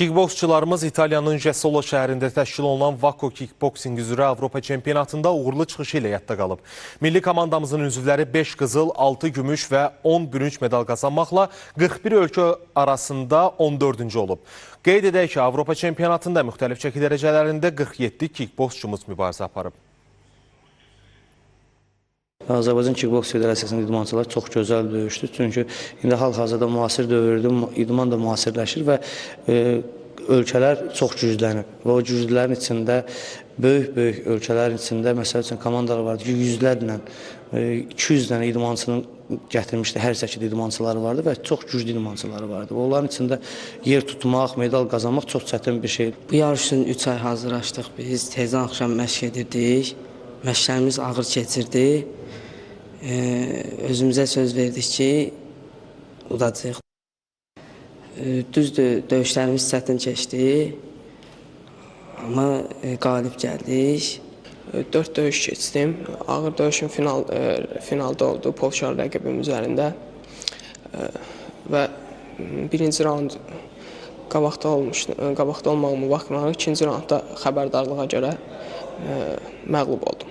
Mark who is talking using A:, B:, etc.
A: Kickboksçularımız İtaliyanın Jesolo şəhərində təşkil olunan Vakko Kickboksing üzrə Avropa çempionatında uğurlu çıxışı ilə yadda qalıb. Milli komandamızın üzvləri 5 qızıl, 6 gümüş və 10 bürünc medal qazanmaqla 41 ölkə arasında 14-cü olub. Qeyd edək ki, Avropa çempionatında müxtəlif çəki dərəcələrində 47 kickboksçumuz mübarizə aparıb.
B: Azərbaycan Kickboks Federasiyasının idmançılar çox gözəl döyüşdü. Çünki indi hal-hazırda müasir dövrdə idman da müasirləşir və ölkələr çox güclənib. Və o güclərin içində, böyük ölkələrin içində, məsəl üçün, komandalar vardı ki, yüzlərlə, 200 dənə idmançının gətirmişdi, hər şəkildə idmançıları vardı və çox güclü idmançıları vardı. Və onların içində yer tutmaq, medal qazanmaq çox çətin bir şey.
C: Bu yarış üçün 3 ay hazırlaşdıq biz. Tezdən axşam məşq edirdik. Məşqlərimiz ağır keçirdi. Özümüzə söz verdik ki, udacağıq. Düzdür, döyüşlərimiz çətin keçdi, amma qalib gəldik.
D: 4 döyüş keçdim. Ağır döyüşüm finalda oldu, Polşa rəqibim üzərində. Və birinci raund qabaqda olmağımı baxmayaraq, ikinci raundda xəbərdarlığa görə məğlub oldum.